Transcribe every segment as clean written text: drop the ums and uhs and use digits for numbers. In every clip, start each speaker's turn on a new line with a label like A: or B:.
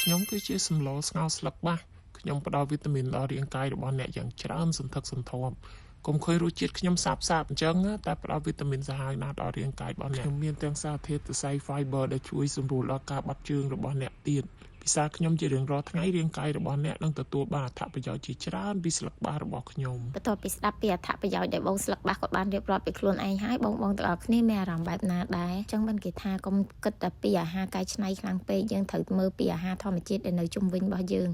A: ខ្ញុំគឺជាសម្លស្ងោរស្លឹកបាសខ្ញុំផ្ដល់វីតាមីនដល់រាងកាយរបស់អ្នកយ៉ាងច្រើនសន្ធឹកសន្ធាប់កុំឃើញរសជាតិខ្ញុំសាបអញ្ចឹងតែផ្ដល់វីតាមីនសាហាវណាស់ដល់រាងកាយរបស់អ្នកខ្ញុំមានទាំងសារធាតុសរសៃ fiber ដែលជួយសម្រួលដល់ការបាត់ជើងរបស់អ្នកទៀតពិសាខ្ញុំជារៀងរាល់ថ្ងៃរាងកាយរបស់អ្នកនឹងទទួលបានអត្ថប្រយោជន៍ជាច្រើនពីស្លឹកបាសរបស់ខ្ញុំ
B: បន្ទាប់ពីស្ដាប់ពីអត្ថប្រយោជន៍ដែលបងស្លឹកបាសក៏បានរៀបរាប់ពីខ្លួនឯងហើយបងទាំងអស់គ្នាមានអារម្មណ៍បែបណាដែរអញ្ចឹងមិនគេថាកុំគិតតែពីអាហារកែច្នៃខ្លាំងពេកយើងត្រូវមើលពីអាហារធម្មជាតិដែលនៅជុំវិញរបស់យើង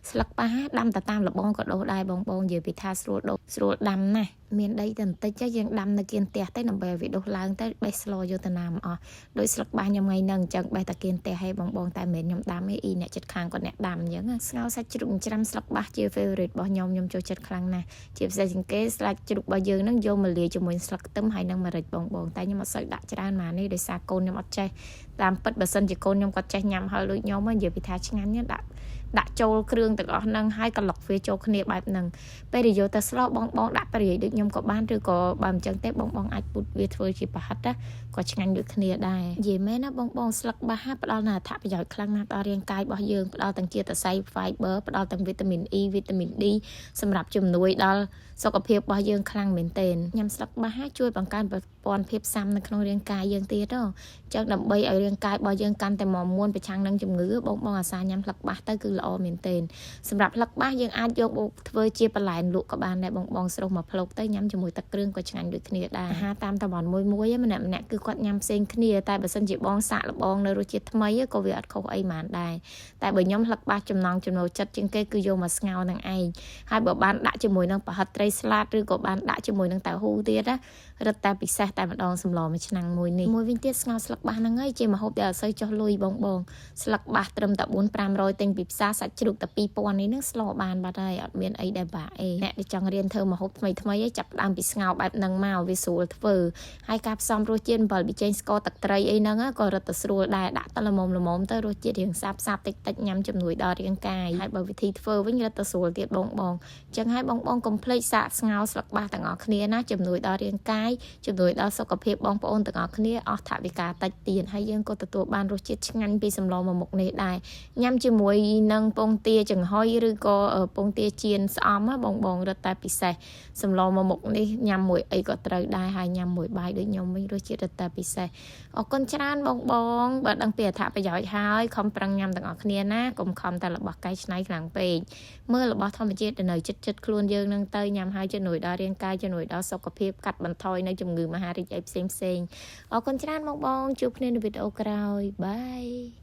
B: ស្លឹកបាសដាំទៅតាមលបងក៏ដុះដែរបងនិយាយពីថាស្រួលដុះស្រួលដាំណាស់មានដីតែបន្តិចយើងដាំនៅគៀនផ្ទះទៅដើម្បីវាដុះឡើងទៅបេះស្លយកទៅណាមកអស់ដោយស្លឹកបាសខ្ញុំថ្ងៃហ្នឹងអញ្ចឹងបេះតែគៀនផ្ទះឲ្យបងតែមិនខ្ញុំដាំឯអ្នកចិត្តខាងក៏អ្នកដាំអញ្ចឹងស្ងោរសាច់ជ្រូកច្រាំស្លឹកបាសជា favorite របស់ខ្ញុំចូលចិត្តខ្លាំងណាស់ជាពិសេសជាងគេស្លាច់ជ្រូករបស់យើងហ្នឹងយកមកលាយជាមួយស្លឹកខ្ទឹមហើយនឹងម្រេចបងតែខ្ញុំអត់សូវដាក់ច្រើនម៉ានេះដោយសារកូនខ្ញុំអត់ចេះតាមពិតបើសិនជាកូនខ្ញុំគាត់ចេះញ៉ាំហើយដូចខ្ញុំនិយាយពីថាឆ្ងាញ់ដាក់ចូលគ្រឿងទាំងអស់ហ្នឹងហើយក្លុកវាចូលគ្នាបែបហ្នឹងពេលដែលយកទៅស្លោបងដាក់ប្រហិតដូចខ្ញុំក៏បានឬក៏បើមិនចឹងទេបងអាចពុតវាធ្វើជាប្រហិតណាក៏ឆ្ងាញ់ដូចគ្នាដែរនិយាយមែនណាបងស្លឹកបាសផ្ដល់នូវអត្ថប្រយោជន៍ខ្លាំងណាស់ដល់រាងកាយរបស់យើងផ្ដល់ទាំងជាតិសរសៃ fiber ផ្ដល់ទាំងវីតាមីន E វីតាមីន D សម្រាប់ជំនួយដល់សុខភាពរបស់យើងខ្លាំងមែនទែនញ៉ាំស្លឹកបាសជួយបង្កើនប្រព័ន្ធភាពស៊ាំនៅក្នុងរាងកាយយើងទៀតចឹងដើម្បីឲ្យរាងកាយរបស់យើងកាន់តែមាំមួនប្រឆាំងនឹងជំងឺបងអាសាញ៉ាំស្លឹកបាសទៅគឺល្អមែនទែនសម្រាប់ស្លឹកបាសយើងអាចយកមកធ្វើជាបន្លែលក់ក៏បានដែរបងស្រុះមកភ្លុកទៅញ៉ាំជាមួយទឹកគ្រឿងក៏ឆ្ងាញ់ដូចគ្នាដែរអាហារតាមតំបន់មួយម្នាក់គឺគាត់ញ៉ាំផ្សេងគ្នាតែបើសិនជាបងសាកល្បងនៅរសជាតិថ្មីក៏វាអត់ខុសអីហ្មងដែរតែបើខ្ញុំស្លឹកបាសចំណង់ចំណូលចិត្តជាងគេគឺយកមកស្ងោរនឹងឯងហើយបើបានដាក់ជាមួយនឹងប្រហិតត្រីស្លាតឬក៏បានដាក់ជាមួយនឹងតៅហ៊ូទៀតណារឹតតែពិសេសតែម្ដងសម្លមួយឆ្នាំងមួយនេះមួយវិញទៀតស្ងោរស្លឹកបាសហ្នឹងឯងជាម្ហូបដែលអត់សូវចុះលុយបងស្លឹកបាសត្រឹមតែ 4-500 ទិញពីផ្សារសាច់ជ្រូកតែ 2000 នេះនឹងស្លោបានបាត់ហើយអត់មានអីដែលបាក់អីអ្នកដែលចង់រៀនធ្វើម្ហូបថ្មីឯងចាប់ផ្ដើមពីស្ងោរបែបហ្នឹងមកវាស្រួលធ្វើហើយការផ្សំរសជាតិអំបិលប៊ីចេងស្ករទឹកត្រីអីហ្នឹងក៏រឹតតែស្រួលដែរដាក់តែល្មមទៅរសជាតិរៀងសាបតិចញ៉ាំជំនួយដល់រាងកាយហើយបើវិធីធ្វើវិញរឹតតែស្រួលទៀតបងអញ្ចឹងហើយកុំភ្លេចសាកស្ងោរស្លឹកបាសទាំងអស់គ្នាណាជំនួយដល់រាងកាយជំនួយដល់សុខភាពបងប្អូនទាំងអស់គ្នាអស់ថវិកាតិចទៀតហើយយើងក៏ទទួលបានរសជាតិឆ្ងាញ់ពីសម្លមួយមុខនេះដែរញ៉ាំជាមួយនឹងពងទាចំហុយឬក៏ពងទាចៀនស្អំបងរឹតតែពិសេសសម្លមួយមុខនេះញ៉ាំមួយអីក៏ត្រូវដែរហើយញ៉ាំមួយបាយដូចខ្ញុំវិញរសជាតិរឹតតែពិសេសអរគុណច្រើនបងបើដឹងពីអត្ថប្រយោជន៍ហើយខំប្រឹងញ៉ាំទាំងអស់គ្នាណាកុំខំតែរបស់កែច្នៃខ្លាំងពេកមើលរបស់ធម្មជាតិនៅចិត្តខ្លួនយើងនឹងទៅញ៉ាំហើយជំនួយដល់រាងកាយជំនួយដល់សុខភាពកាត់បន្ថយនៅជំងឺមហារីកអីផ្សេងអរគុណច្រើនបងជួបគ្នានៅវីដេអូក្រោយបាយ